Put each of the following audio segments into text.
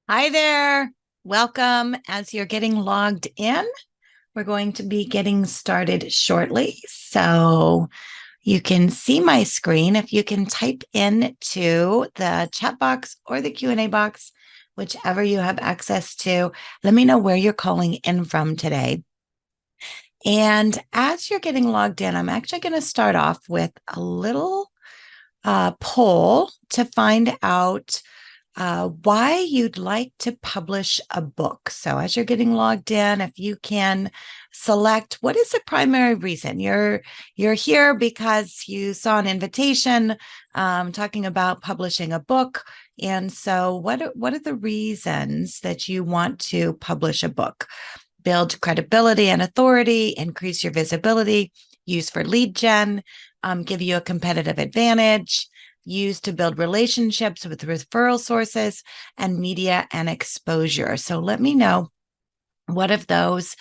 Hi there. Welcome. As you're getting logged in, we're going to be getting started shortly. So you can see my screen. If you can type into the chat box or the Q&A box, whichever you have access to, let me know where you're calling in from today. And as you're getting logged in, I'm actually going to start off with a little poll to find out why you'd like to publish a book. So as you're getting logged in, if you can select what is the primary reason you're here because you saw an invitation talking about publishing a book. And so what are the reasons that you want to publish a book? Build credibility and authority, increase your visibility, use for lead gen, give you a competitive advantage, use to build relationships with referral sources, and media and exposure. So let me know what of those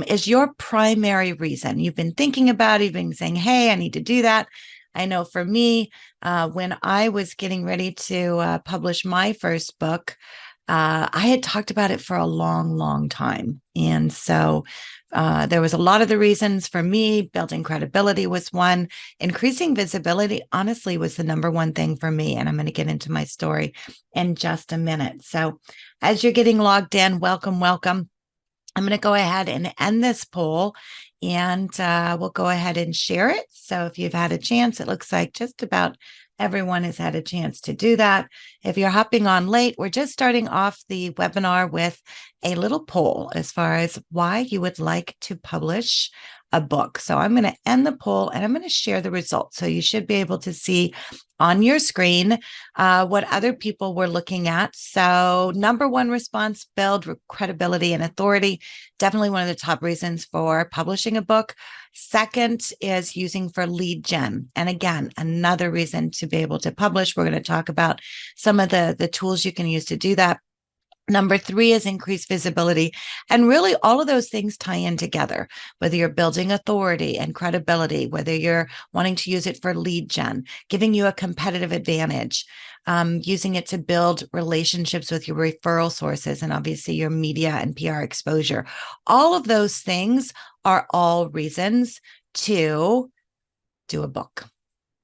is your primary reason. You've been thinking about it, you've been saying, hey, I need to do that. I know for me, when I was getting ready to publish my first book, I had talked about it for a long, long time. And so there was a lot of the reasons for me. Building credibility was one. Increasing visibility, honestly, was the number one thing for me. And I'm going to get into my story in just a minute. So as you're getting logged in, welcome, welcome. I'm going to go ahead and end this poll and we'll go ahead and share it. So if you've had a chance, it looks like just about everyone has had a chance to do that. If you're hopping on late, we're just starting off the webinar with a little poll as far as why you would like to publish a book. So I'm going to end the poll and I'm going to share the results. So you should be able to see on your screen what other people were looking at. So number one response, build credibility and authority. Definitely one of the top reasons for publishing a book. Second is using for lead gen. And again, another reason to be able to publish. We're going to talk about some of the tools you can use to do that. Number three is increased visibility. And really, all of those things tie in together, whether you're building authority and credibility, whether you're wanting to use it for lead gen, giving you a competitive advantage, using it to build relationships with your referral sources, and obviously your media and PR exposure. All of those things are all reasons to do a book.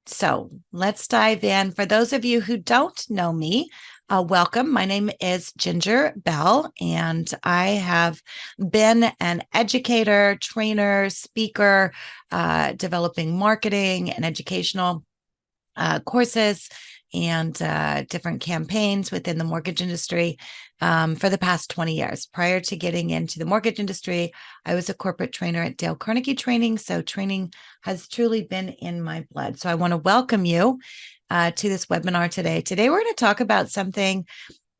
So let's dive in. For those of you who don't know me, welcome. My name is Ginger Bell, and I have been an educator, trainer, speaker, developing marketing and educational courses and different campaigns within the mortgage industry for the past 20 years. Prior to getting into the mortgage industry, I was a corporate trainer at Dale Carnegie Training. So training has truly been in my blood. So I want to welcome you to this webinar today. Today, we're going to talk about something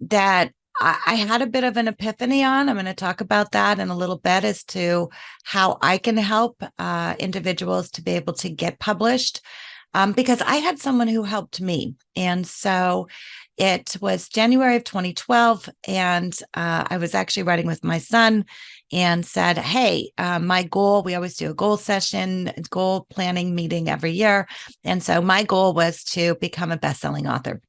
that I had a bit of an epiphany on. I'm going to talk about that in a little bit as to how I can help individuals to be able to get published. Because I had someone who helped me. And so it was January of 2012. And I was actually writing with my son and said, hey, my goal, we always do a goal session, goal planning meeting every year. And so my goal was to become a best-selling author.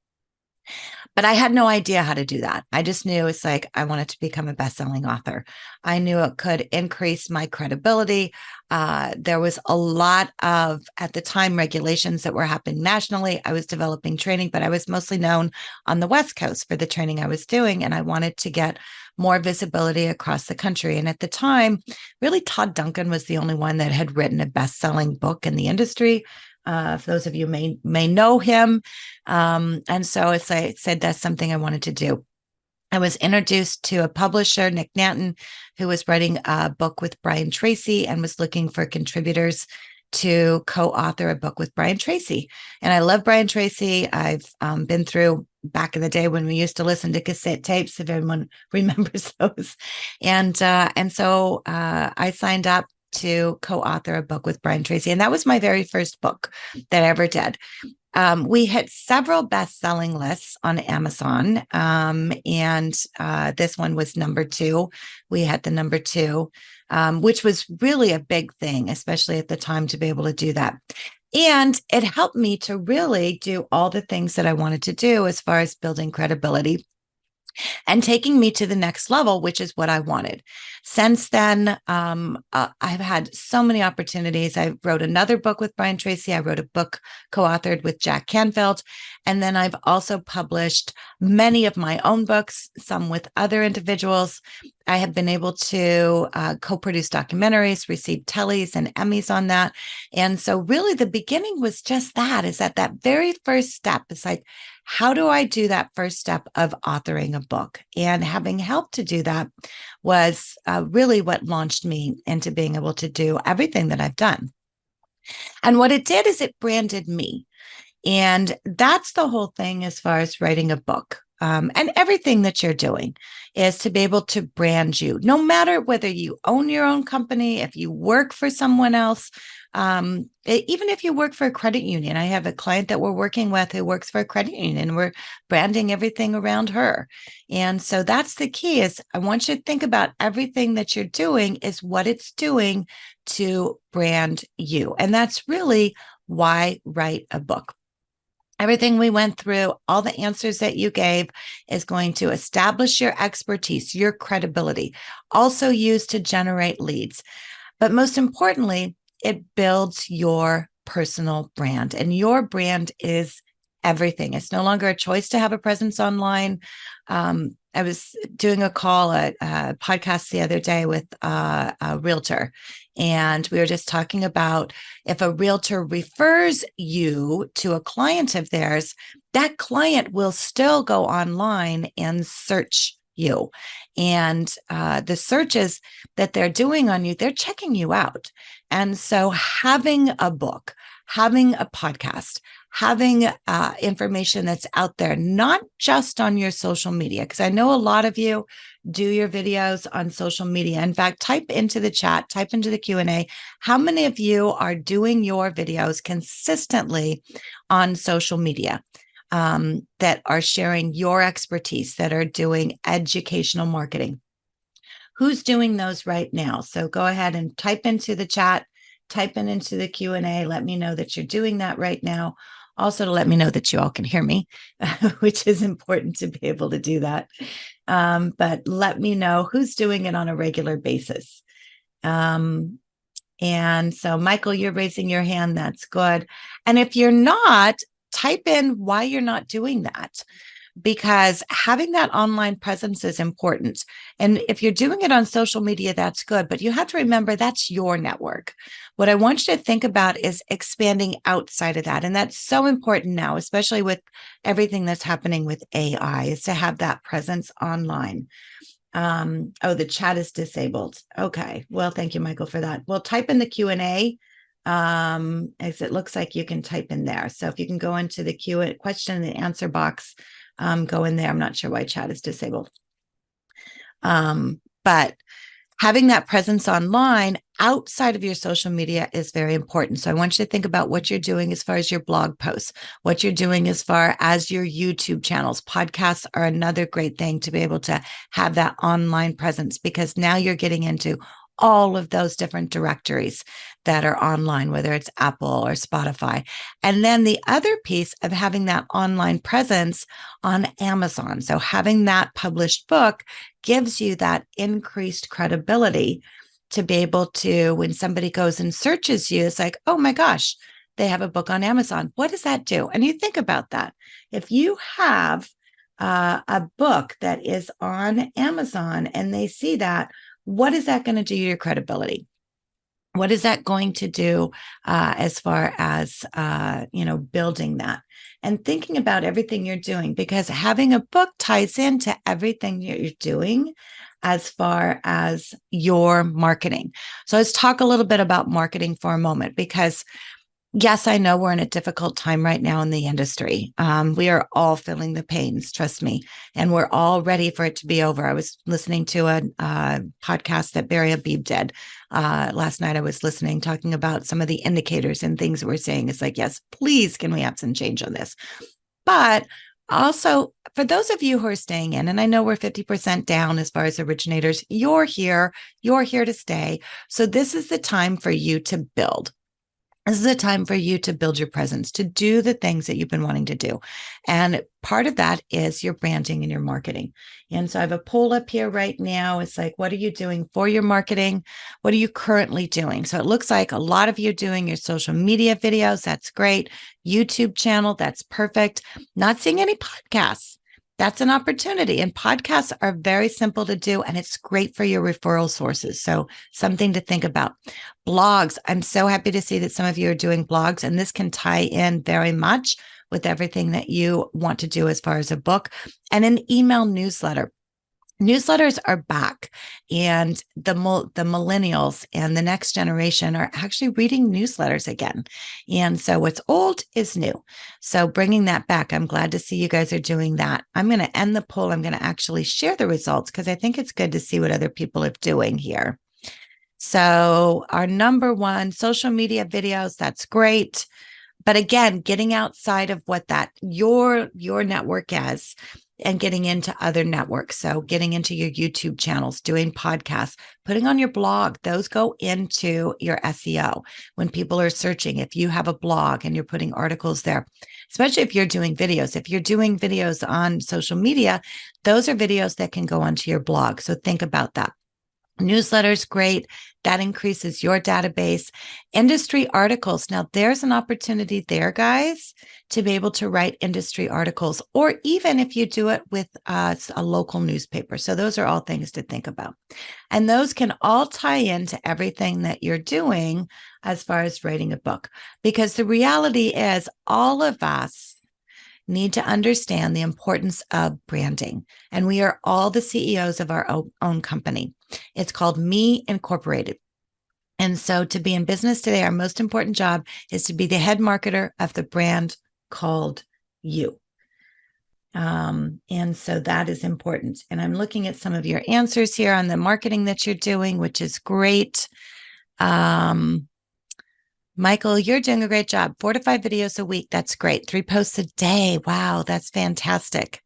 But I had no idea how to do that. I just knew it's like I wanted to become a best-selling author. I knew it could increase my credibility. There was a lot of, at the time, regulations that were happening nationally. I was developing training, but I was mostly known on the West Coast for the training I was doing. And I wanted to get more visibility across the country. And at the time, really, Todd Duncan was the only one that had written a best-selling book in the industry. For those of you may know him. And so as I said, that's something I wanted to do. I was introduced to a publisher, Nick Nanton, who was writing a book with Brian Tracy and was looking for contributors to co-author a book with Brian Tracy. And I love Brian Tracy. I've been through back in the day when we used to listen to cassette tapes, if everyone remembers those. And so I signed up to co-author a book with Brian Tracy. And that was my very first book that I ever did. We hit several best-selling lists on Amazon, and this one was number 2. We had the number 2, which was really a big thing, especially at the time, to be able to do that. And it helped me to really do all the things that I wanted to do as far as building credibility and taking me to the next level, which is what I wanted. Since then, I've had so many opportunities. I wrote another book with Brian Tracy. I wrote a book co-authored with Jack Canfield. And then I've also published many of my own books, some with other individuals. I have been able to co-produce documentaries, receive Tellys and Emmys on that. And so really the beginning was just that, is that very first step is like, how do I do that first step of authoring a book? And having help to do that was really what launched me into being able to do everything that I've done. And what it did is it branded me. And that's the whole thing as far as writing a book. And everything that you're doing is to be able to brand you, no matter whether you own your own company, if you work for someone else, even if you work for a credit union. I have a client that we're working with who works for a credit union, and we're branding everything around her. And so that's the key, is I want you to think about everything that you're doing is what it's doing to brand you. And that's really why write a book. Everything we went through, all the answers that you gave, is going to establish your expertise, your credibility, also used to generate leads. But most importantly, it builds your personal brand, and your brand is everything. It's no longer a choice to have a presence online. I was doing a podcast the other day with a realtor, and we were just talking about if a realtor refers you to a client of theirs, that client will still go online and search you. And the searches that they're doing on you, they're checking you out. And so having a book, having a podcast, having information that's out there, not just on your social media, because I know a lot of you do your videos on social media. In fact, type into the chat, type into the Q&A, how many of you are doing your videos consistently on social media? That are sharing your expertise, that are doing educational marketing. Who's doing those right now? So go ahead and type into the chat, type into the Q&A. Let me know that you're doing that right now. Also to let me know that you all can hear me, which is important to be able to do that. But let me know who's doing it on a regular basis. And so, Michael, you're raising your hand. That's good. And if you're not, type in why you're not doing that, because having that online presence is important. And if you're doing it on social media, that's good. But you have to remember that's your network. What I want you to think about is expanding outside of that. And that's so important now, especially with everything that's happening with AI, is to have that presence online. The chat is disabled. Okay. Well, thank you, Michael, for that. Well, type in the Q&A. As it looks like you can type in there. So if you can go into the question and answer box, go in there. I'm not sure why chat is disabled. But having that presence online outside of your social media is very important. So I want you to think about what you're doing as far as your blog posts, what you're doing as far as your YouTube channels. Podcasts are another great thing to be able to have that online presence, because now you're getting into all of those different directories that are online, whether it's Apple or Spotify. And then the other piece of having that online presence on Amazon. So having that published book gives you that increased credibility to be able to, when somebody goes and searches you, it's like, oh my gosh, they have a book on Amazon. What does that do? And you think about that. If you have a book that is on Amazon and they see that, what is that going to do to your credibility? What is that going to do as far as, building that and thinking about everything you're doing? Because having a book ties into everything you're doing as far as your marketing. So let's talk a little bit about marketing for a moment, because yes, I know we're in a difficult time right now in the industry. We are all feeling the pains, trust me, and we're all ready for it to be over. I was listening to a podcast that Barry Habib did last night. I was listening, talking about some of the indicators and things that we're seeing. It's like, yes, please, can we have some change on this? But also, for those of you who are staying in, and I know we're 50% down as far as originators, you're here to stay. So this is the time for you to build. This is a time for you to build your presence, to do the things that you've been wanting to do. And part of that is your branding and your marketing. And so I have a poll up here right now. It's like, what are you doing for your marketing? What are you currently doing? So it looks like a lot of you doing your social media videos. That's great. YouTube channel. That's perfect. Not seeing any podcasts. That's an opportunity. And podcasts are very simple to do, and it's great for your referral sources. So something to think about. Blogs. I'm so happy to see that some of you are doing blogs, and this can tie in very much with everything that you want to do as far as a book. And an email newsletter. Newsletters are back, and the millennials and the next generation are actually reading newsletters again. And so what's old is new. So bringing that back, I'm glad to see you guys are doing that. I'm going to end the poll. I'm going to actually share the results because I think it's good to see what other people are doing here. So our number one, social media videos, that's great. But again, getting outside of what that your network is and getting into other networks. So getting into your YouTube channels, doing podcasts, putting on your blog, those go into your SEO. When people are searching, if you have a blog and you're putting articles there, especially if you're doing videos, if you're doing videos on social media, those are videos that can go onto your blog. So think about that. Newsletters, great. That increases your database. Industry articles. Now, there's an opportunity there, guys, to be able to write industry articles, or even if you do it with a local newspaper. So those are all things to think about. And those can all tie into everything that you're doing as far as writing a book. Because the reality is all of us need to understand the importance of branding. And we are all the CEOs of our own company. It's called Me Incorporated. And so to be in business today, our most important job is to be the head marketer of the brand called you. And so that is important. And I'm looking at some of your answers here on the marketing that you're doing, which is great. Michael, you're doing a great job. 4 to 5 videos a week. That's great. 3 posts a day. Wow, that's fantastic.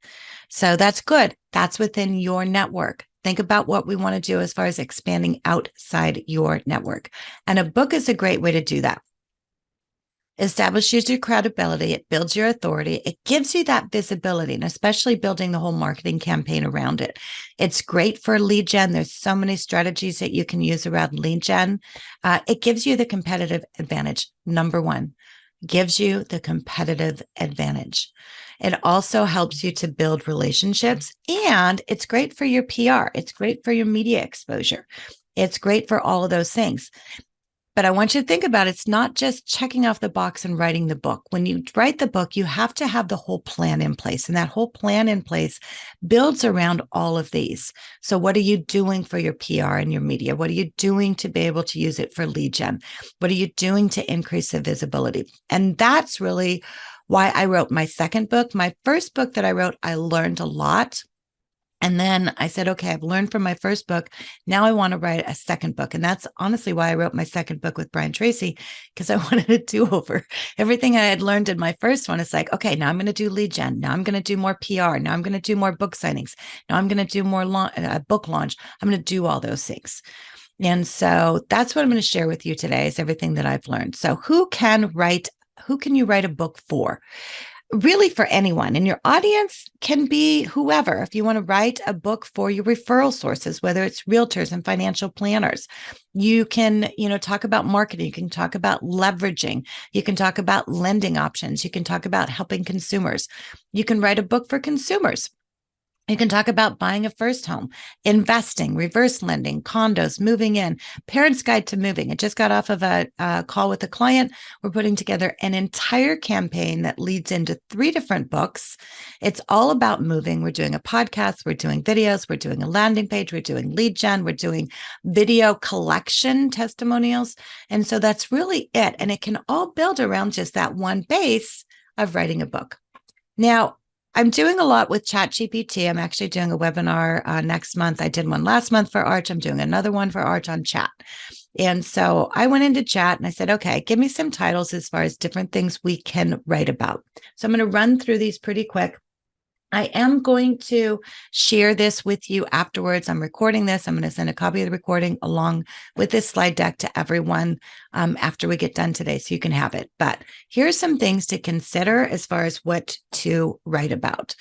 So that's good. That's within your network. Think about what we want to do as far as expanding outside your network. And a book is a great way to do that. Establishes your credibility. It builds your authority. It gives you that visibility, and especially building the whole marketing campaign around it. It's great for lead gen. There's so many strategies that you can use around lead gen. It gives you the competitive advantage. Number one, gives you the competitive advantage. It also helps you to build relationships, and it's great for your PR. It's great for your media exposure. It's great for all of those things. But I want you to think about it's not just checking off the box and writing the book. When you write the book, you have to have the whole plan in place. And that whole plan in place builds around all of these. So what are you doing for your PR and your media? What are you doing to be able to use it for lead gen? What are you doing to increase the visibility? And that's really why I wrote my second book. My first book that I wrote, I learned a lot. And then I said, okay, I've learned from my first book. Now I want to write a second book. And that's honestly why I wrote my second book with Brian Tracy, because I wanted a do-over. Everything I had learned in my first one is like, okay, now I'm going to do lead gen. Now I'm going to do more PR. Now I'm going to do more book signings. Now I'm going to do more book launch. I'm going to do all those things. And so that's what I'm going to share with you today is everything that I've learned. So who can you write a book for? Really for anyone. And your audience can be whoever. If you want to write a book for your referral sources, whether it's realtors and financial planners, you can, talk about marketing. You can talk about leveraging. You can talk about lending options. You can talk about helping consumers. You can write a book for consumers. You can talk about buying a first home, investing, reverse lending, condos, moving in, parents' guide to moving. I just got off of a call with a client. We're putting together an entire campaign that leads into 3 different books. It's all about moving. We're doing a podcast. We're doing videos. We're doing a landing page. We're doing lead gen. We're doing video collection testimonials. And so that's really it. And it can all build around just that one base of writing a book. Now, I'm doing a lot with ChatGPT. I'm actually doing a webinar next month. I did one last month for Arch. I'm doing another one for Arch on chat. And so I went into chat and I said, okay, give me some titles as far as different things we can write about. So I'm going to run through these pretty quick. I am going to share this with you afterwards. I'm recording this. I'm going to send a copy of the recording along with this slide deck to everyone after we get done today, so you can have it. But here's some things to consider as far as what to write about.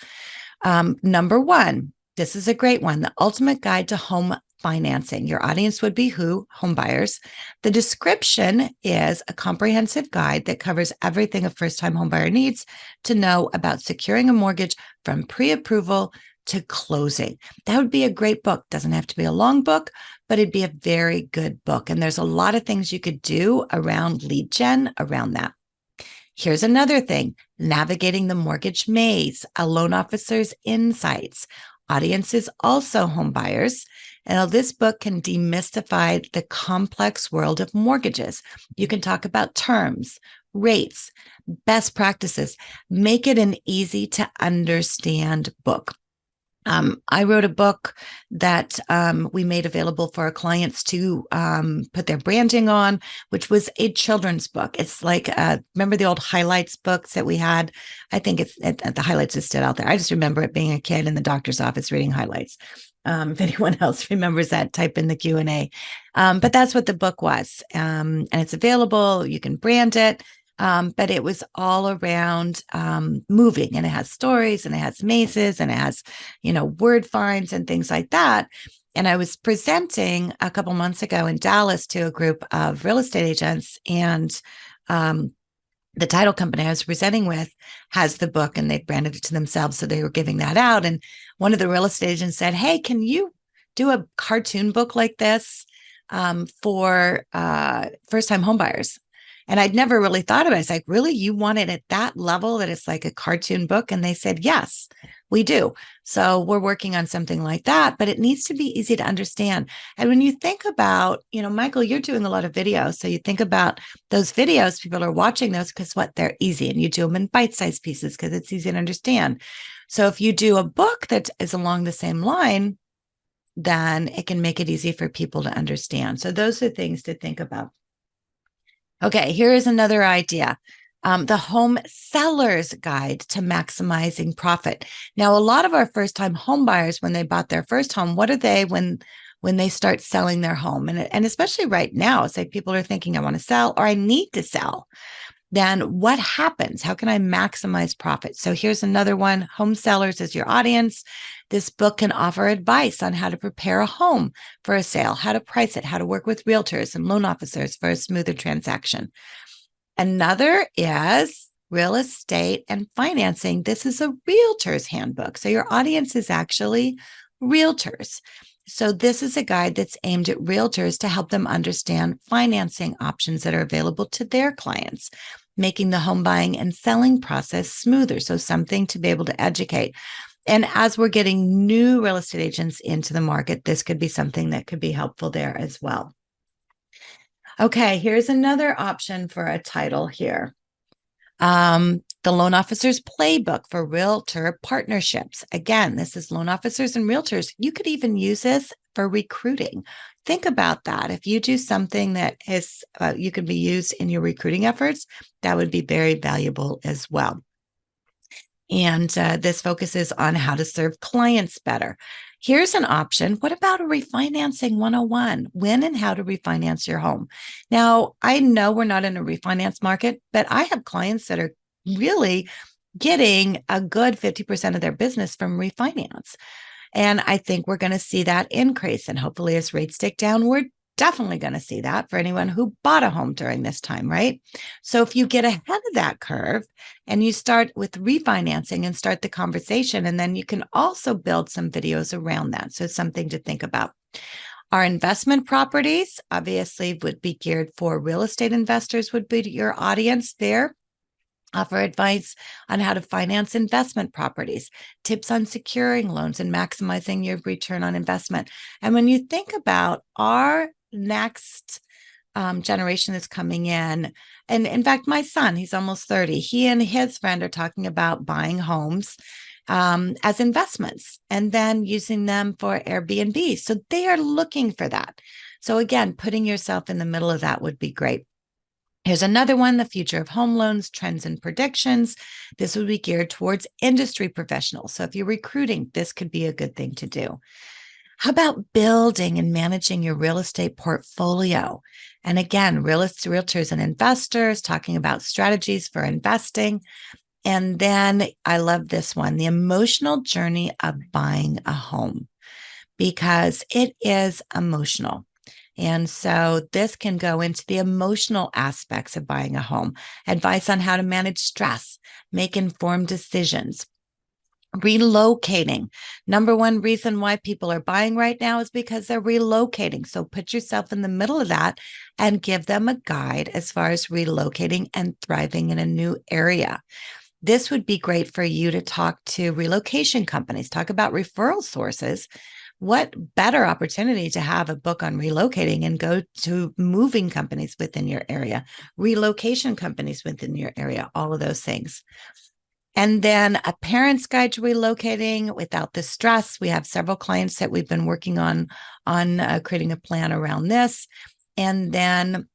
Number one, this is a great one, the ultimate guide to home financing. Your audience would be who? Home buyers. The description is a comprehensive guide that covers everything a first-time homebuyer needs to know about securing a mortgage from pre-approval to closing. That would be a great book. Doesn't have to be a long book, but it'd be a very good book. And there's a lot of things you could do around lead gen around that. Here's another thing, navigating the mortgage maze, a loan officer's insights. Audience is also home buyers. And this book can demystify the complex world of mortgages. You can talk about terms, rates, best practices, make it an easy to understand book. I wrote a book that we made available for our clients to put their branding on, which was a children's book. It's like, remember the old highlights books that we had? I think the highlights is still out there. I just remember it being a kid in the doctor's office reading highlights. If anyone else remembers that, type in the Q&A. But that's what the book was. And it's available. You can brand it. But it was all around moving, and it has stories, and it has mazes, and it has, word finds and things like that. And I was presenting a couple months ago in Dallas to a group of real estate agents, and the title company I was presenting with has the book, and they branded it to themselves. So they were giving that out. And one of the real estate agents said, "Hey, can you do a cartoon book like this for first-time homebuyers?" And I'd never really thought about it. It's like, really? You want it at that level that it's like a cartoon book? And they said, yes, we do. So we're working on something like that, but it needs to be easy to understand. And when you think about, Michael, you're doing a lot of videos. So you think about those videos, people are watching those because they're easy, and you do them in bite-sized pieces because it's easy to understand. So if you do a book that is along the same line, then it can make it easy for people to understand. So those are things to think about. Okay, here is another idea. The home seller's guide to maximizing profit. Now, a lot of our first-time home buyers, when they bought their first home, what are they when they start selling their home? And especially right now, it's like people are thinking, I want to sell, or I need to sell. Then what happens? How can I maximize profit? So here's another one. Home sellers is your audience. This book can offer advice on how to prepare a home for a sale, how to price it, how to work with realtors and loan officers for a smoother transaction. Another is real estate and financing. This is a realtor's handbook. So your audience is actually realtors. So this is a guide that's aimed at realtors to help them understand financing options that are available to their clients, making the home buying and selling process smoother. So something to be able to educate. And as we're getting new real estate agents into the market, this could be something that could be helpful there as well. Okay, here's another option for a title here. The Loan Officer's Playbook for Realtor Partnerships. Again, this is loan officers and realtors. You could even use this for recruiting. Think about that. If you do something that is you can be used in your recruiting efforts, that would be very valuable as well. And this focuses on how to serve clients better. Here's an option. What about a refinancing 101? When and how to refinance your home. Now, I know we're not in a refinance market, but I have clients that are really getting a good 50% of their business from refinance. And I think we're going to see that increase. And hopefully, as rates tick down, we're definitely going to see that for anyone who bought a home during this time, right? So if you get ahead of that curve and you start with refinancing and start the conversation, and then you can also build some videos around that. So it's something to think about. Our investment properties obviously would be geared for real estate investors, would be your audience there. Offer advice on how to finance investment properties, tips on securing loans and maximizing your return on investment. And when you think about our next generation that's coming in, and in fact, my son, he's almost 30, he and his friend are talking about buying homes as investments and then using them for Airbnb. So they are looking for that. So again, putting yourself in the middle of that would be great. Here's another one, The Future of Home Loans, Trends and Predictions. This would be geared towards industry professionals. So if you're recruiting, this could be a good thing to do. How about building and managing your real estate portfolio? And again, realtors and investors talking about strategies for investing. And then I love this one, The Emotional Journey of Buying a Home, because it is emotional. And so this can go into the emotional aspects of buying a home, advice on how to manage stress, make informed decisions. Relocating. Number one reason why people are buying right now is because they're relocating. So put yourself in the middle of that and give them a guide as far as relocating and thriving in a new area. This would be great for you to talk to relocation companies, talk about referral sources. What better opportunity to have a book on relocating and go to moving companies within your area, relocation companies within your area, all of those things. And then a parent's guide to relocating without the stress. We have several clients that we've been working on creating a plan around this. And then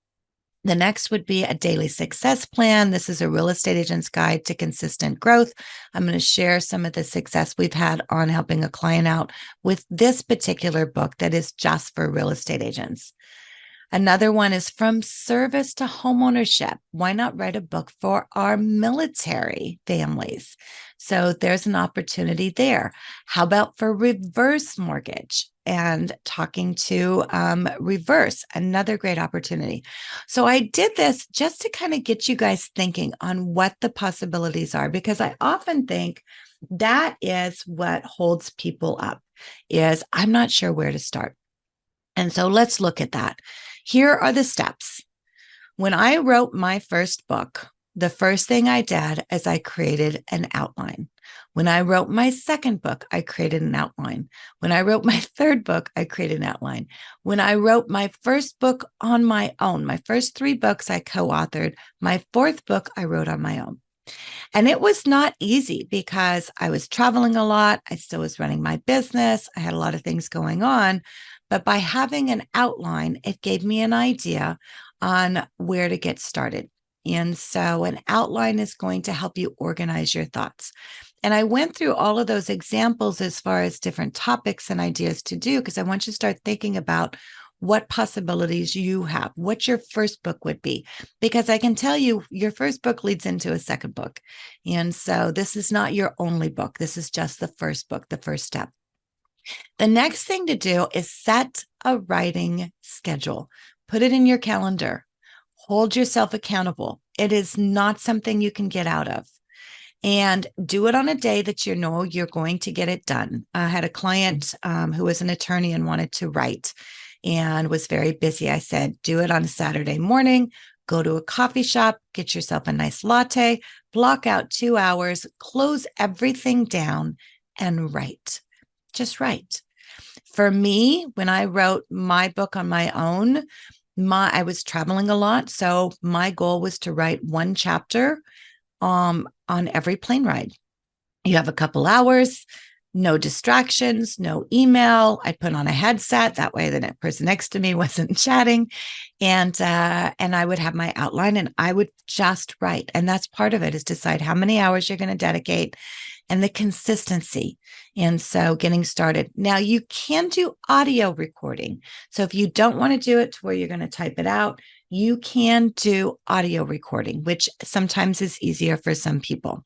the next would be a daily success plan. This is a real estate agent's guide to consistent growth. I'm going to share some of the success we've had on helping a client out with this particular book that is just for real estate agents. Another one is From Service to Homeownership. Why not write a book for our military families? So there's an opportunity there. How about for reverse mortgage and talking to reverse? Another great opportunity. So I did this just to kind of get you guys thinking on what the possibilities are, because I often think that is what holds people up is I'm not sure where to start. And so let's look at that. Here are the steps. When I wrote my first book, the first thing I did is I created an outline. When I wrote my second book, I created an outline. When I wrote my third book, I created an outline. When I wrote my first book on my own, my first 3 books I co-authored, my 4th book I wrote on my own. And it was not easy because I was traveling a lot. I still was running my business. I had a lot of things going on. But by having an outline, it gave me an idea on where to get started. And so an outline is going to help you organize your thoughts. And I went through all of those examples as far as different topics and ideas to do, because I want you to start thinking about what possibilities you have, what your first book would be, because I can tell you your first book leads into a second book. And so this is not your only book. This is just the first book, the first step. The next thing to do is set a writing schedule. Put it in your calendar. Hold yourself accountable. It is not something you can get out of. And do it on a day that you know you're going to get it done. I had a client who was an attorney and wanted to write and was very busy. I said, do it on a Saturday morning. Go to a coffee shop, get yourself a nice latte, block out 2 hours, close everything down, and write. Just write. For me, when I wrote my book on my own, I was traveling a lot. So my goal was to write 1 chapter on every plane ride. You have a couple hours, no distractions, no email. I put on a headset. That way the person next to me wasn't chatting. And I would have my outline and I would just write. And that's part of it, is decide how many hours you're going to dedicate and the consistency. And so getting started. Now you can do audio recording. So if you don't want to do it to where you're going to type it out, you can do audio recording, which sometimes is easier for some people.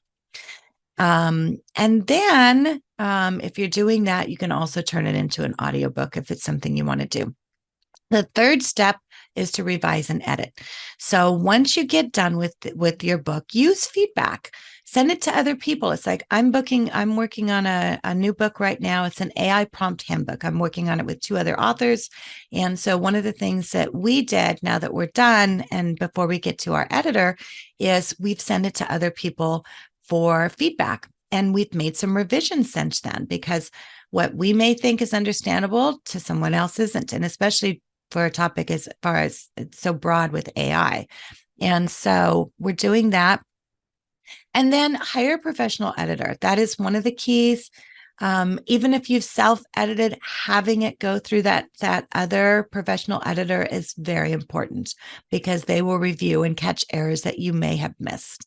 And then if you're doing that, you can also turn it into an audiobook if it's something you want to do. The third step is to revise and edit. So once you get done with your book, use feedback. Send it to other people. It's like I'm working on a new book right now. It's an AI prompt handbook. I'm working on it with 2 other authors. And so one of the things that we did now that we're done and before we get to our editor is we've sent it to other people for feedback. And we've made some revisions since then, because what we may think is understandable to someone else isn't. And especially for a topic as far as it's so broad with AI. And so we're doing that. And then hire a professional editor. That is one of the keys. Even if you've self-edited, having it go through that other professional editor is very important because they will review and catch errors that you may have missed.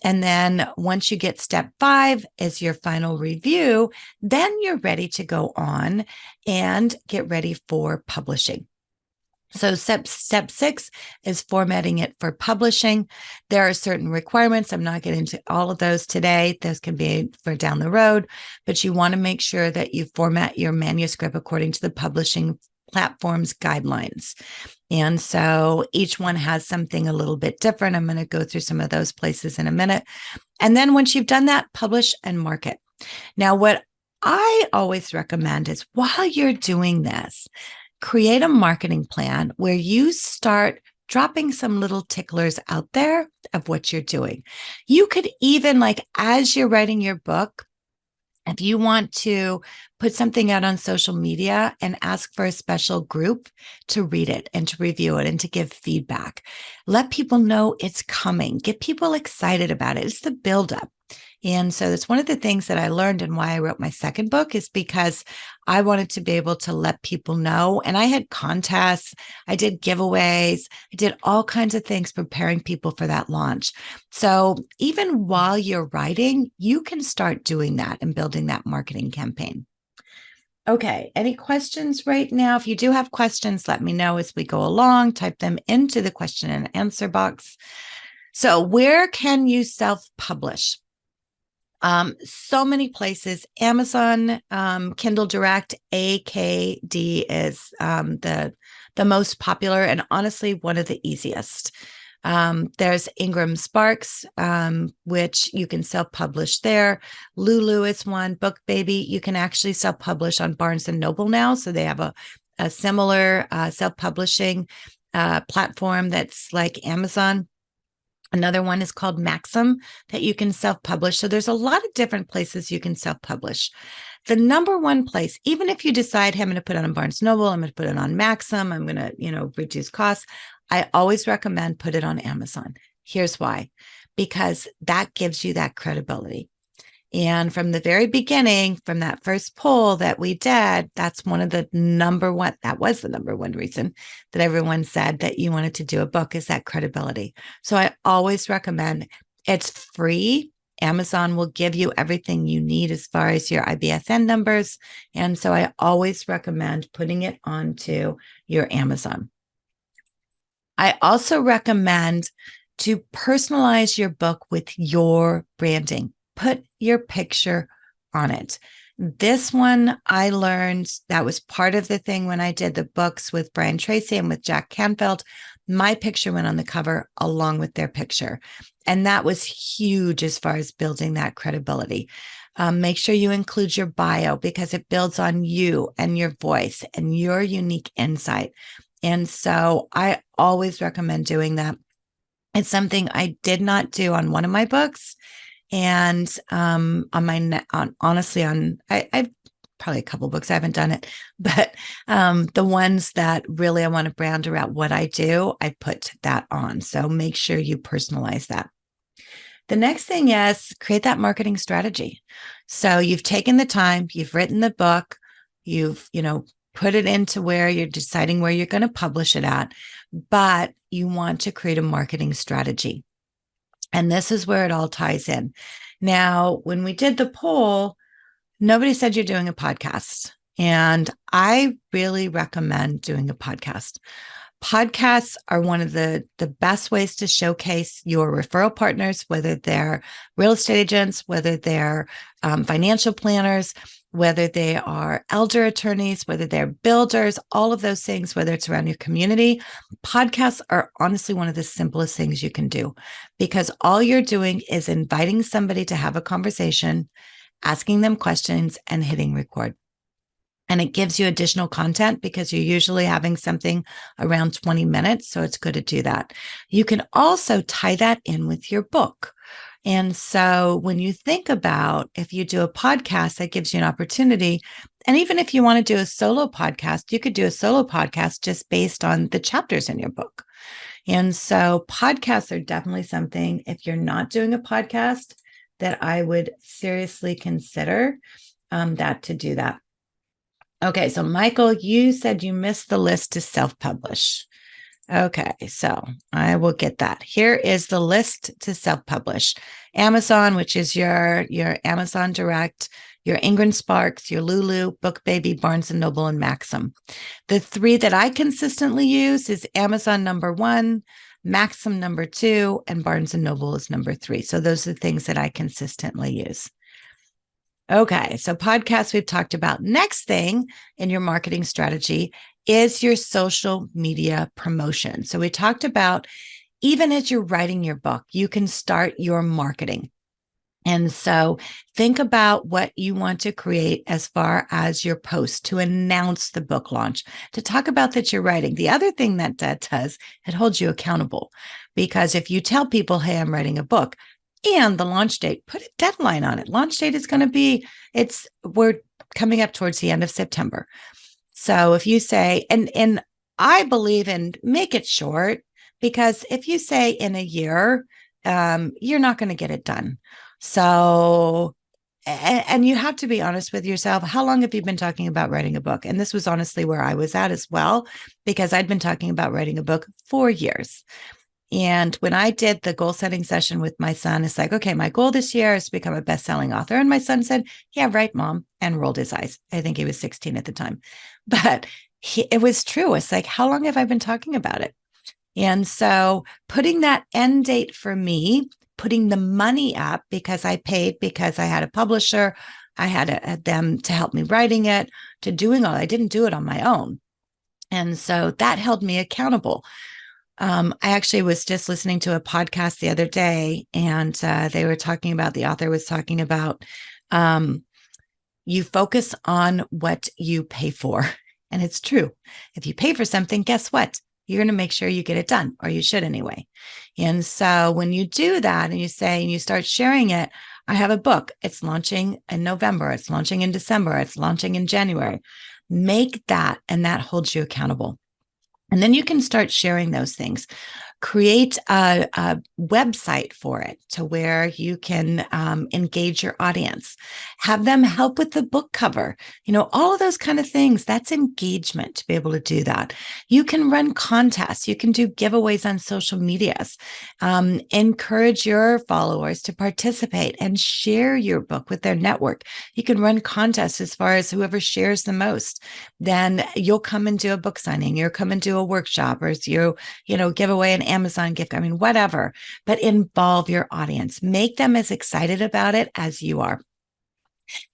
And then once you get step 5 is your final review, then you're ready to go on and get ready for publishing. So step 6 is formatting it for publishing. There are certain requirements. I'm not getting into all of those today. Those can be for down the road, but you want to make sure that you format your manuscript according to the publishing platform's guidelines. And so each one has something a little bit different. I'm going to go through some of those places in a minute. And then once you've done that, publish and market. Now, what I always recommend is while you're doing this, create a marketing plan where you start dropping some little ticklers out there of what you're doing. You could even, like, as you're writing your book, if you want to put something out on social media and ask for a special group to read it and to review it and to give feedback, let people know it's coming. Get people excited about it. It's the buildup. And so that's one of the things that I learned and why I wrote my second book is because I wanted to be able to let people know. And I had contests, I did giveaways, I did all kinds of things preparing people for that launch. So even while you're writing, you can start doing that and building that marketing campaign. Okay, any questions right now? If you do have questions, let me know as we go along. Type them into the question and answer box. So where can you self-publish? So many places. Amazon, Kindle Direct, AKD is the most popular and honestly one of the easiest. There's Ingram Sparks, which you can self-publish there. Lulu is one. BookBaby, you can actually self-publish on Barnes and Noble now. So they have a similar self-publishing platform that's like Amazon. Another one is called Maxim that you can self-publish. So there's a lot of different places you can self-publish. The number one place, even if you decide, hey, I'm going to put it on Barnes Noble, I'm going to put it on Maxim, I'm going to, reduce costs, I always recommend put it on Amazon. Here's why. Because that gives you that credibility. And from the very beginning, from that first poll that we did, that's one of the that was the number one reason that everyone said that you wanted to do a book is that credibility. So I always recommend it's free. Amazon will give you everything you need as far as your IBSN numbers. And so I always recommend putting it onto your Amazon. I also recommend to personalize your book with your branding. Put your picture on it. This one I learned that was part of the thing when I did the books with Brian Tracy and with Jack Canfield. My picture went on the cover along with their picture. And that was huge as far as building that credibility. Make sure you include your bio because it builds on you and your voice and your unique insight. And so I always recommend doing that. It's something I did not do on one of my books. And I've probably a couple books, I haven't done it, but the ones that really I want to brand around what I do, I put that on. So make sure you personalize that. The next thing is create that marketing strategy. So you've taken the time, you've written the book, you've, put it into where you're deciding where you're going to publish it at, but you want to create a marketing strategy. And this is where it all ties in. Now, when we did the poll, nobody said you're doing a podcast. And I really recommend doing a podcast. Podcasts are one of the best ways to showcase your referral partners, whether they're real estate agents, whether they're financial planners, whether they are elder attorneys, whether they're builders, all of those things, whether it's around your community. Podcasts are honestly one of the simplest things you can do because all you're doing is inviting somebody to have a conversation, asking them questions, and hitting record. And it gives you additional content because you're usually having something around 20 minutes. So it's good to do that. You can also tie that in with your book. And so when you think about if you do a podcast, that gives you an opportunity. And even if you want to do a solo podcast, you could do a solo podcast just based on the chapters in your book. And so podcasts are definitely something, if you're not doing a podcast, that I would seriously consider. that to do that. Okay, so Michael, you said you missed the list to self-publish. Okay, so I will get that. Here is the list to self-publish. Amazon, which is your Amazon Direct, your Ingram Sparks, your Lulu, BookBaby, Barnes & Noble, and Maxim. The three that I consistently use is Amazon #1, Maxim #2, and Barnes & Noble is #3. So those are the things that I consistently use. Okay, so podcasts we've talked about. Next thing in your marketing strategy is your social media promotion. So we talked about even as you're writing your book, you can start your marketing. And so think about what you want to create as far as your post to announce the book launch, to talk about that you're writing. The other thing that does, it holds you accountable, because if you tell people, hey, I'm writing a book, and the launch date, put a deadline on it. Launch date is going to be, we're coming up towards the end of September. So if you say, and I believe in make it short, because if you say in a year, you're not going to get it done. So, and you have to be honest with yourself. How long have you been talking about writing a book? And this was honestly where I was at as well, because I'd been talking about writing a book for years. And when I did the goal setting session with my son, it's like, okay, my goal this year is to become a best-selling author. And my son said, yeah, right, Mom, and rolled his eyes. I think he was 16 at the time. But it was true. It's like, how long have I been talking about it? And so putting that end date for me, putting the money up because I paid, because I had a publisher, I had them to help me writing it, to doing all, I didn't do it on my own. And so that held me accountable. I actually was just listening to a podcast the other day, and they were talking about, the author was talking about, you focus on what you pay for. And it's true. If you pay for something, guess what? You're going to make sure you get it done, or you should anyway. And so when you do that and you say, and you start sharing it, I have a book. It's launching in November. It's launching in December. It's launching in January. Make that, and that holds you accountable. And then you can start sharing those things. Create a website for it to where you can engage your audience. Have them help with the book cover. All of those kind of things. That's engagement to be able to do that. You can run contests. You can do giveaways on social medias. Encourage your followers to participate and share your book with their network. You can run contests as far as whoever shares the most. Then you'll come and do a book signing. You'll come and do a workshop, or you give away an Amazon gift. Whatever, but involve your audience. Make them as excited about it as you are.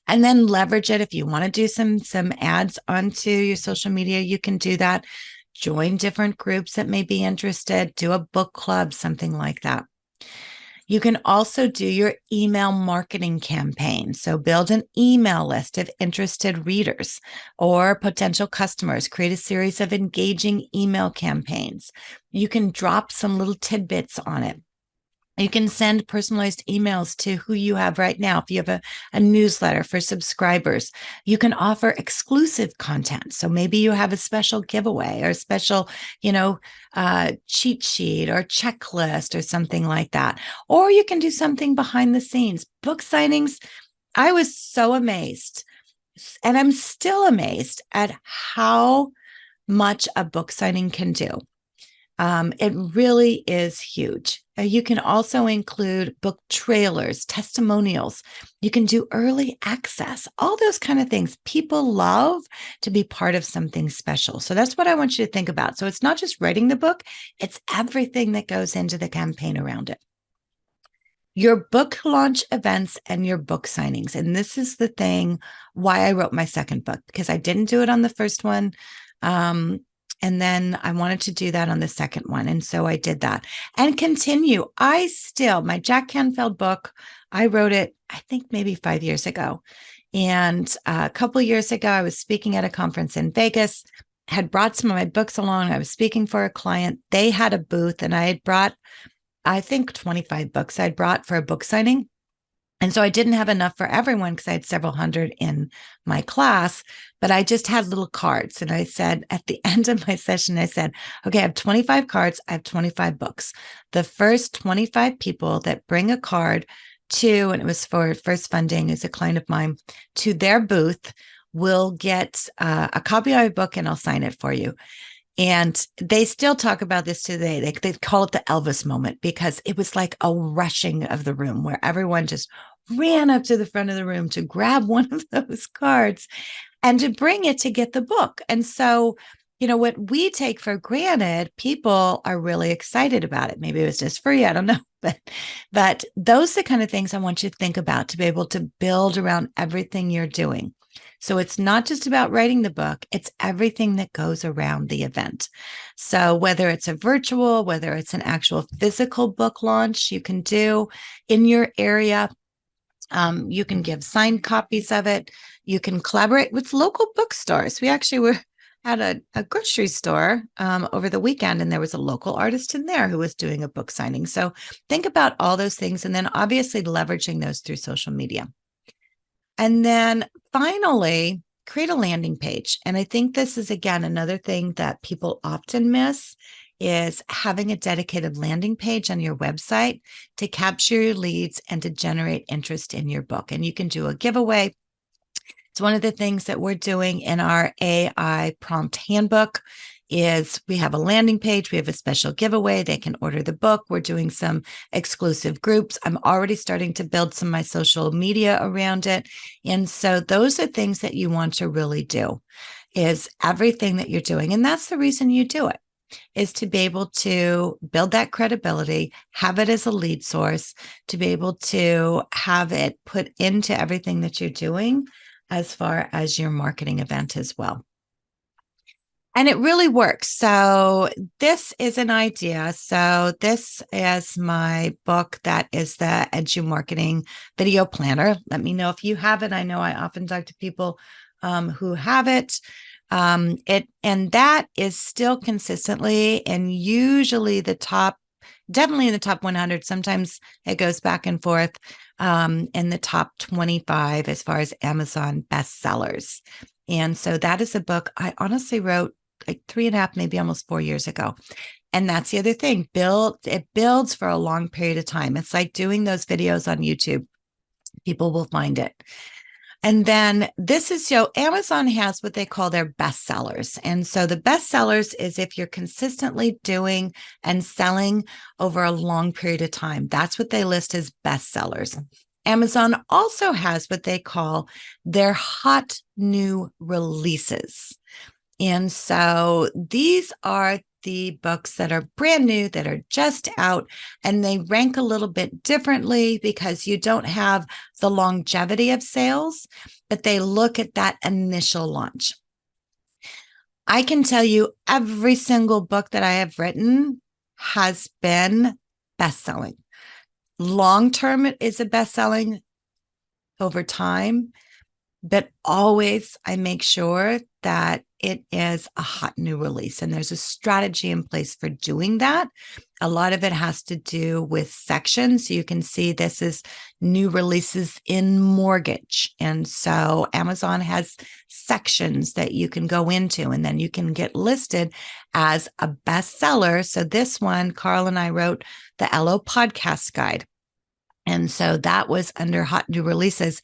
And then leverage it. If you want to do some ads onto your social media, you can do that. Join different groups that may be interested. Do a book club, something like that. You can also do your email marketing campaign. So build an email list of interested readers or potential customers. Create a series of engaging email campaigns. You can drop some little tidbits on it. You can send personalized emails to who you have right now. If you have a newsletter for subscribers, you can offer exclusive content. So maybe you have a special giveaway or a special, cheat sheet or checklist or something like that. Or you can do something behind the scenes. Book signings, I was so amazed, and I'm still amazed at how much a book signing can do. It really is huge. You can also include book trailers, testimonials. You can do early access, all those kind of things. People love to be part of something special. So that's what I want you to think about. So it's not just writing the book, it's everything that goes into the campaign around it. Your book launch events and your book signings. And this is the thing why I wrote my second book, because I didn't do it on the first one. And then I wanted to do that on the second one. And so I did that and continue. My Jack Canfield book, I wrote it, I think maybe 5 years ago. And a couple of years ago, I was speaking at a conference in Vegas, had brought some of my books along. I was speaking for a client. They had a booth, and I had brought, I think, 25 books I'd brought for a book signing. And so I didn't have enough for everyone because I had several hundred in my class, but I just had little cards. And I said, at the end of my session, I said, okay, I have 25 cards. I have 25 books. The first 25 people that bring a card to, and it was for first funding, is a client of mine, to their booth, will get a copy of my book and I'll sign it for you. And they still talk about this today. They call it the Elvis moment because it was like a rushing of the room where everyone just ran up to the front of the room to grab one of those cards and to bring it to get the book. And so, what we take for granted, people are really excited about it. Maybe it was just free. I don't know. But those are the kind of things I want you to think about to be able to build around everything you're doing. So it's not just about writing the book, it's everything that goes around the event. So whether it's a virtual, whether it's an actual physical book launch you can do in your area, you can give signed copies of it. You can collaborate with local bookstores. We actually were at a grocery store over the weekend, and there was a local artist in there who was doing a book signing. So think about all those things, and then obviously leveraging those through social media. And then finally, create a landing page. And I think this is, again, another thing that people often miss is having a dedicated landing page on your website to capture your leads and to generate interest in your book. And you can do a giveaway. It's one of the things that we're doing in our AI prompt handbook is we have a landing page. We have a special giveaway. They can order the book. We're doing some exclusive groups. I'm already starting to build some of my social media around it. And so those are things that you want to really do is everything that you're doing. And that's the reason you do it, is to be able to build that credibility, have it as a lead source, to be able to have it put into everything that you're doing as far as your marketing event as well. And it really works. So this is an idea. So this is my book that is the Edu Marketing Video Planner. Let me know if you have it. I know I often talk to people who have it. And that is still consistently and usually definitely in the top 100. Sometimes it goes back and forth in the top 25 as far as Amazon bestsellers. And so that is a book I honestly wrote like 3.5, maybe almost 4 years ago. And that's the other thing. It builds for a long period of time. It's like doing those videos on YouTube. People will find it. And then Amazon has what they call their bestsellers. And so the bestsellers is if you're consistently doing and selling over a long period of time. That's what they list as bestsellers. Amazon also has what they call their hot new releases. And so these are the books that are brand new, that are just out, and they rank a little bit differently because you don't have the longevity of sales, but they look at that initial launch. I can tell you every single book that I have written has been best-selling. Long-term, it is a best-selling over time, but always I make sure that it is a hot new release. And there's a strategy in place for doing that. A lot of it has to do with sections. So you can see this is new releases in mortgage. And so Amazon has sections that you can go into, and then you can get listed as a bestseller. So this one, Carl and I wrote the LO podcast guide. And so that was under hot new releases.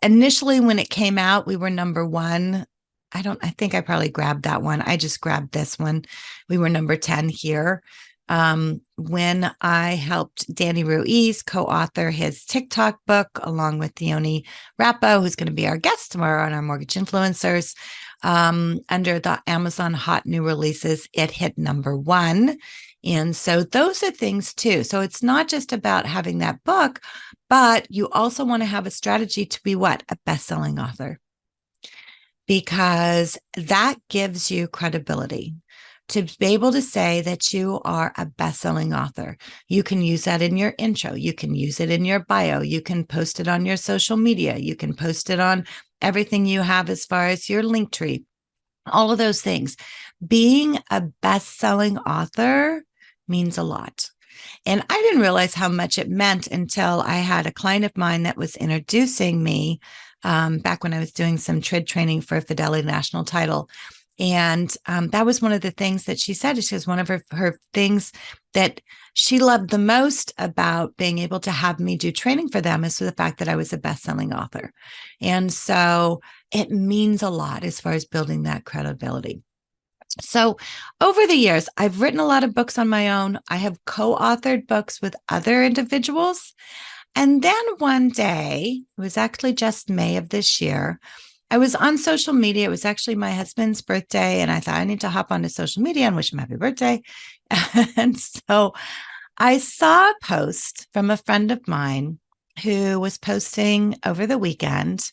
Initially, when it came out, we were number one. I think I probably grabbed that one. I just grabbed this one. We were number 10 here. When I helped Danny Ruiz co-author his TikTok book, along with Theoni Rappo, who's going to be our guest tomorrow on our Mortgage Influencers, under the Amazon Hot New Releases, it hit number 1. And so those are things too. So it's not just about having that book, but you also want to have a strategy to be what? A best-selling author. Because that gives you credibility to be able to say that you are a best-selling author. You can use that in your intro. You can use it in your bio. You can post it on your social media. You can post it on everything you have as far as your link tree, all of those things. Being a best-selling author means a lot. And I didn't realize how much it meant until I had a client of mine that was introducing me back when I was doing some TRID training for Fidelity National Title. And that was one of the things that she said. She was one of her things that she loved the most about being able to have me do training for them is the fact that I was a best-selling author. And so it means a lot as far as building that credibility. So over the years, I've written a lot of books on my own. I have co-authored books with other individuals. And then one day, it was actually just May of this year, I was on social media. It was actually my husband's birthday. And I thought I need to hop onto social media and wish him happy birthday. And so I saw a post from a friend of mine who was posting over the weekend.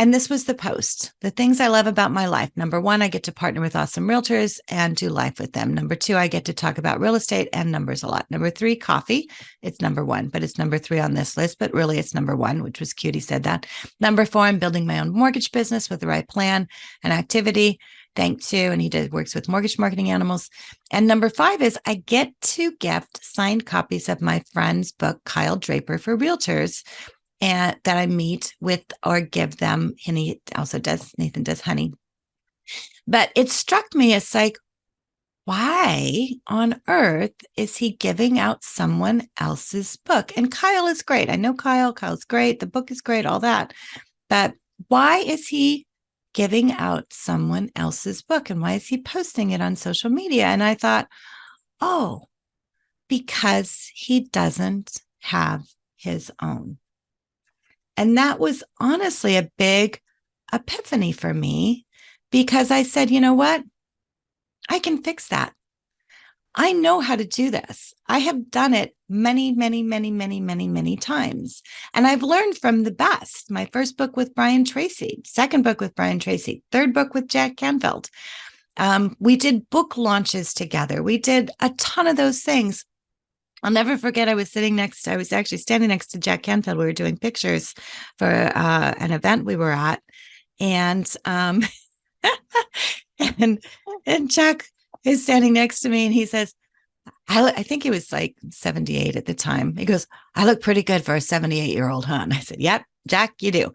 And this was the post. The things I love about my life. Number one, I get to partner with awesome realtors and do life with them. Number two, I get to talk about real estate and numbers a lot. Number three, coffee. It's number one, but it's number three on this list, but really it's number one, which was cute. He said that. Number four, I'm building my own mortgage business with the right plan and activity. Thanks to, and he works with mortgage marketing animals. And number five is I get to gift signed copies of my friend's book, Kyle Draper for Realtors, and that I meet with or give them. And he also does, Nathan does honey. But it struck me as like, why on earth is he giving out someone else's book? And Kyle is great. I know Kyle. Kyle's great. The book is great, all that. But why is he giving out someone else's book? And why is he posting it on social media? And I thought, oh, because he doesn't have his own. And that was honestly a big epiphany for me because I said, you know what? I can fix that. I know how to do this. I have done it many, many, many, many, many, many times. And I've learned from the best. My first book with Brian Tracy, second book with Brian Tracy, third book with Jack Canfield. We did book launches together. We did a ton of those things. I'll never forget, I was actually standing next to Jack Canfield. We were doing pictures for an event we were at. And and Jack is standing next to me and he says, I think he was like 78 at the time. He goes, I look pretty good for a 78-year-old, huh? And I said, yep, Jack, you do.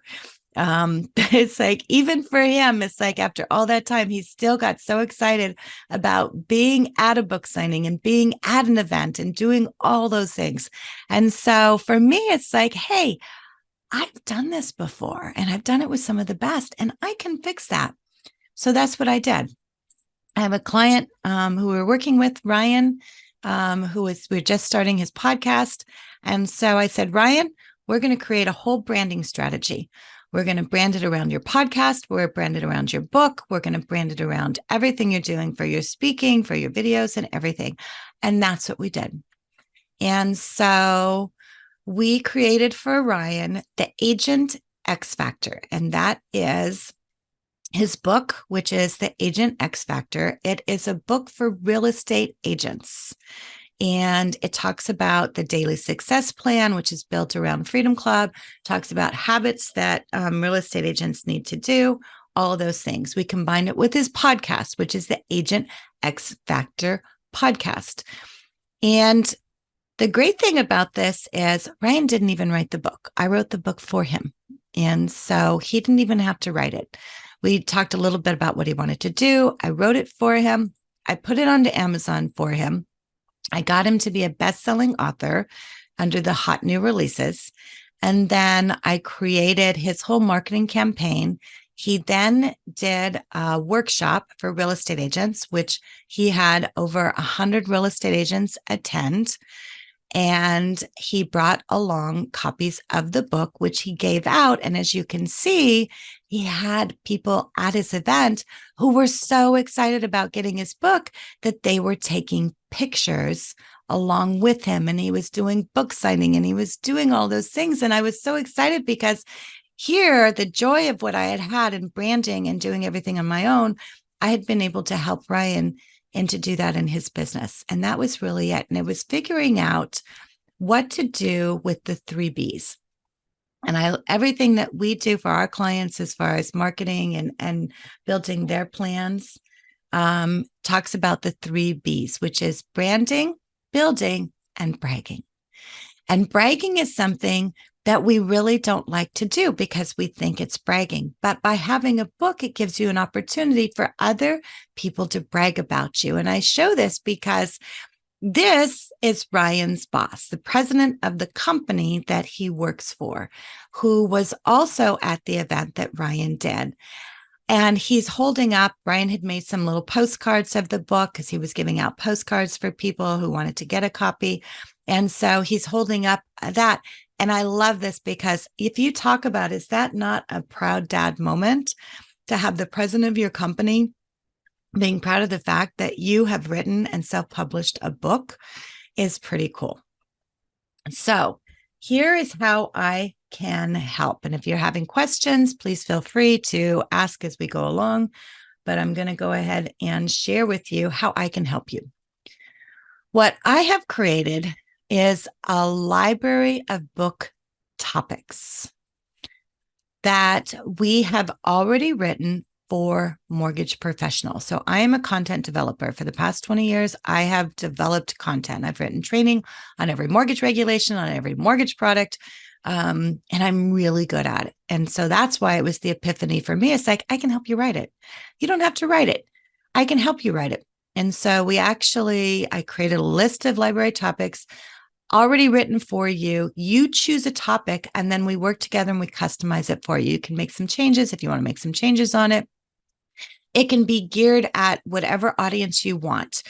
It's like, even for him, it's like after all that time, he still got so excited about being at a book signing and being at an event and doing all those things. And so for me, it's like, hey, I've done this before and I've done it with some of the best and I can fix that. So that's what I did. I have a client who we're working with, Ryan, we're just starting his podcast. And so I said, Ryan, we're going to create a whole branding strategy. We're going to brand it around your podcast. We're brand it around your book. We're going to brand it around everything you're doing for your speaking, for your videos and everything. And that's what we did. And so we created for Ryan the Agent X Factor. And that is his book, which is The Agent X Factor. It is a book for real estate agents. And it talks about the daily success plan, which is built around Freedom Club, talks about habits that real estate agents need to do, all of those things. We combined it with his podcast, which is the Agent X Factor podcast. And the great thing about this is Ryan didn't even write the book. I wrote the book for him. And so he didn't even have to write it. We talked a little bit about what he wanted to do. I wrote it for him. I put it onto Amazon for him. I got him to be a best-selling author under the hot new releases. And then I created his whole marketing campaign. He then did a workshop for real estate agents, which he had over 100 real estate agents attend. And he brought along copies of the book, which he gave out. And as you can see, he had people at his event who were so excited about getting his book that they were taking pictures along with him. And he was doing book signing and he was doing all those things. And I was so excited because here, the joy of what I had had in branding and doing everything on my own, I had been able to help Ryan and to do that in his business. And that was really it. And it was figuring out what to do with the 3 Bs. And everything that we do for our clients as far as marketing and building their plans talks about the 3 Bs, which is branding, building, and bragging. And bragging is something that we really don't like to do because we think it's bragging. But by having a book, it gives you an opportunity for other people to brag about you. And I show this because this is Ryan's boss, the president of the company that he works for, who was also at the event that Ryan did. And he's holding up, Ryan had made some little postcards of the book because he was giving out postcards for people who wanted to get a copy. And so he's holding up that. And I love this because if you talk about, is that not a proud dad moment to have the president of your company being proud of the fact that you have written and self-published a book is pretty cool. So here is how I can help. And if you're having questions, please feel free to ask as we go along. But I'm going to go ahead and share with you how I can help you. What I have created is a library of book topics that we have already written for mortgage professionals. So I am a content developer. For the past 20 years, I have developed content. I've written training on every mortgage regulation, on every mortgage product, and I'm really good at it. And so that's why it was the epiphany for me. It's like, I can help you write it. You don't have to write it. I can help you write it. And so I created a list of library topics already written for you. You choose a topic, and then we work together and we customize it for you. You can make some changes if you want to make some changes on it. It can be geared at whatever audience you want.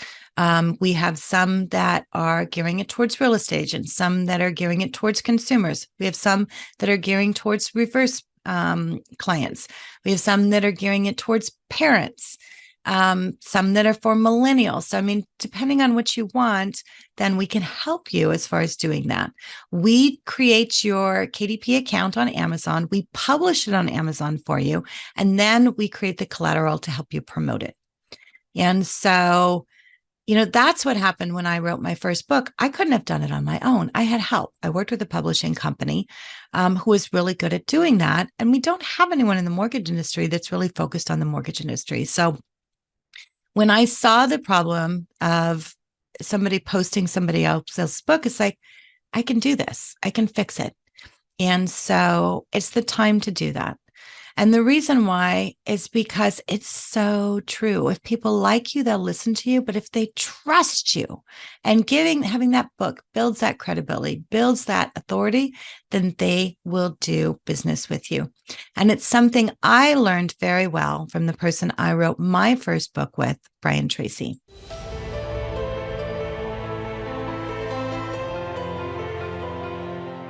We have some that are gearing it towards real estate agents, some that are gearing it towards consumers. We have some that are gearing towards reverse clients. We have some that are gearing it towards parents. Some that are for millennials. So, I mean, depending on what you want, then we can help you as far as doing that. We create your KDP account on Amazon. We publish it on Amazon for you. And then we create the collateral to help you promote it. And so, that's what happened when I wrote my first book. I couldn't have done it on my own. I had help. I worked with a publishing company who was really good at doing that. And we don't have anyone in the mortgage industry that's really focused on the mortgage industry. So when I saw the problem of somebody posting somebody else's book, it's like, I can do this. I can fix it. And so it's the time to do that. And the reason why is because it's so true. If people like you, they'll listen to you. But if they trust you, and having that book builds that credibility, builds that authority, then they will do business with you. And it's something I learned very well from the person I wrote my first book with, Brian Tracy.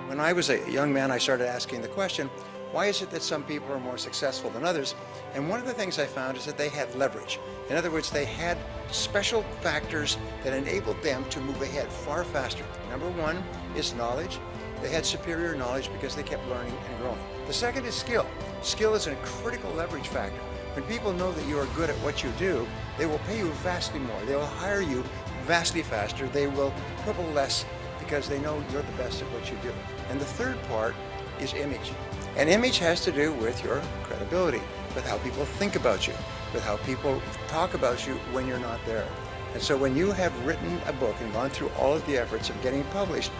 When I was a young man, I started asking the question, why is it that some people are more successful than others? And one of the things I found is that they had leverage. In other words, they had special factors that enabled them to move ahead far faster. Number one is knowledge. They had superior knowledge because they kept learning and growing. The second is skill. Skill is a critical leverage factor. When people know that you are good at what you do, they will pay you vastly more. They will hire you vastly faster. They will quibble less because they know you're the best at what you do. And the third part is image. And image has to do with your credibility, with how people think about you, with how people talk about you when you're not there. And so when you have written a book and gone through all of the efforts of getting it published,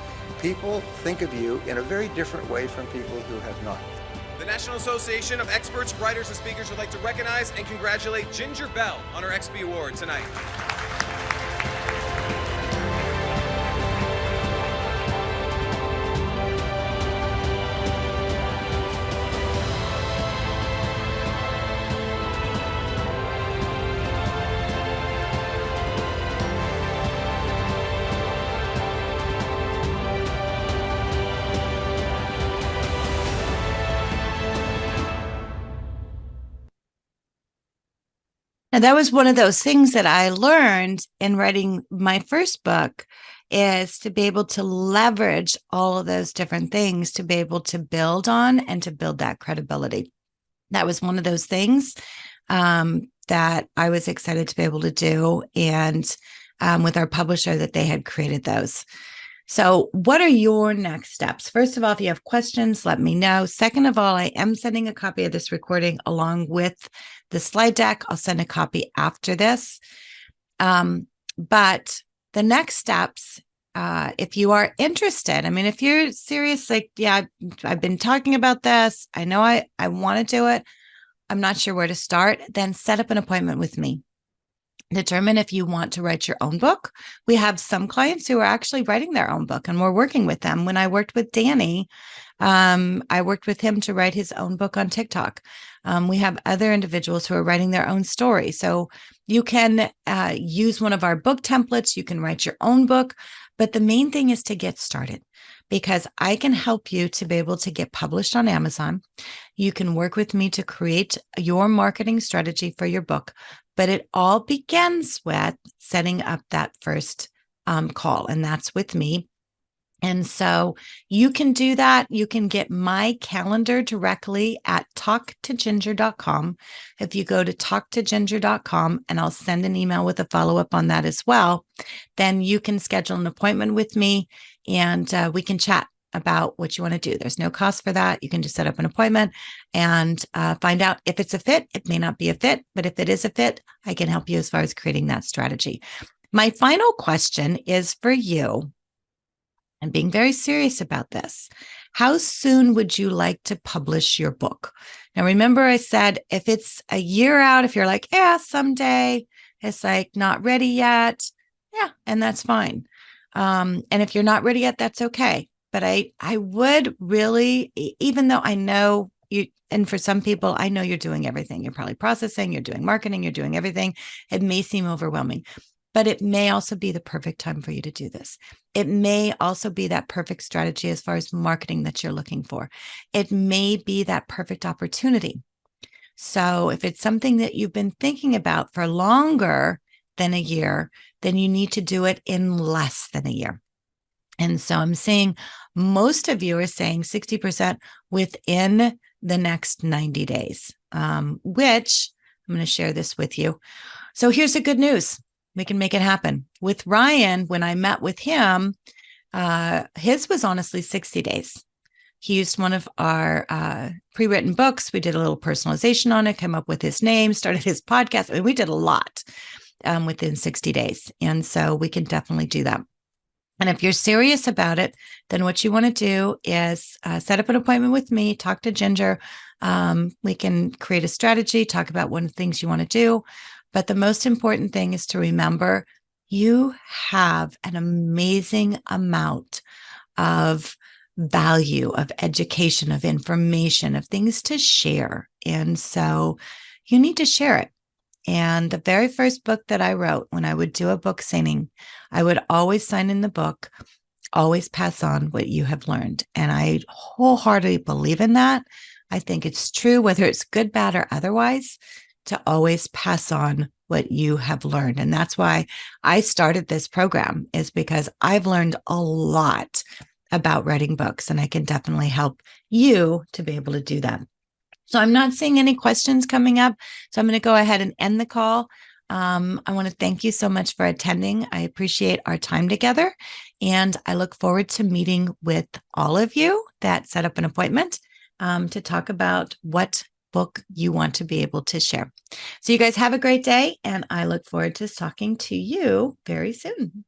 people think of you in a very different way from people who have not. The National Association of Experts, Writers, and Speakers would like to recognize and congratulate Ginger Bell on her XP Award tonight. And that was one of those things that I learned in writing my first book, is to be able to leverage all of those different things to be able to build on and to build that credibility. That was one of those things that I was excited to be able to do. And with our publisher, that they had created those. So what are your next steps? First of all, if you have questions, let me know. Second of all, I am sending a copy of this recording along with the slide deck. I'll send a copy after this. But the next steps if you are interested, I mean, if you're serious, like, yeah, I've been talking about this. I know I want to do it. I'm not sure where to start. Then set up an appointment with me. Determine if you want to write your own book. We have some clients who are actually writing their own book, and we're working with them. When I worked with Danny, I worked with him to write his own book on TikTok. We have other individuals who are writing their own story. So you can use one of our book templates. You can write your own book. But the main thing is to get started, because I can help you to be able to get published on Amazon. You can work with me to create your marketing strategy for your book. But it all begins with setting up that first call, and that's with me. And so you can do that. You can get my calendar directly at talktoginger.com. If you go to talktoginger.com, and I'll send an email with a follow-up on that as well, then you can schedule an appointment with me, and we can chat about what you want to do. There's no cost for that. You can just set up an appointment and find out if it's a fit. It may not be a fit, but if it is a fit, I can help you as far as creating that strategy. My final question is for you, and being very serious about this. How soon would you like to publish your book? Now, remember, I said if it's a year out, if you're like, yeah, someday, it's like not ready yet. Yeah, and that's fine. And if you're not ready yet, that's okay. But I would really, even though I know you, and for some people, I know you're doing everything. You're probably processing, you're doing marketing, you're doing everything. It may seem overwhelming, but it may also be the perfect time for you to do this. It may also be that perfect strategy as far as marketing that you're looking for. It may be that perfect opportunity. So if it's something that you've been thinking about for longer than a year, then you need to do it in less than a year. And so I'm seeing most of you are saying 60% within the next 90 days, which I'm going to share this with you. So here's the good news. We can make it happen. With Ryan, when I met with him, his was honestly 60 days. He used one of our pre-written books. We did a little personalization on it, came up with his name, started his podcast. I mean, we did a lot within 60 days. And so we can definitely do that. And if you're serious about it, then what you want to do is set up an appointment with me, talk to Ginger. We can create a strategy, talk about what things you want to do. But the most important thing is to remember you have an amazing amount of value, of education, of information, of things to share. And so you need to share it. And the very first book that I wrote, when I would do a book signing, I would always sign in the book, always pass on what you have learned. And I wholeheartedly believe in that. I think it's true, whether it's good, bad, or otherwise, to always pass on what you have learned. And that's why I started this program, is because I've learned a lot about writing books, and I can definitely help you to be able to do that. So I'm not seeing any questions coming up. So I'm going to go ahead and end the call. I want to thank you so much for attending. I appreciate our time together, and I look forward to meeting with all of you that set up an appointment to talk about what book you want to be able to share. So you guys have a great day, and I look forward to talking to you very soon.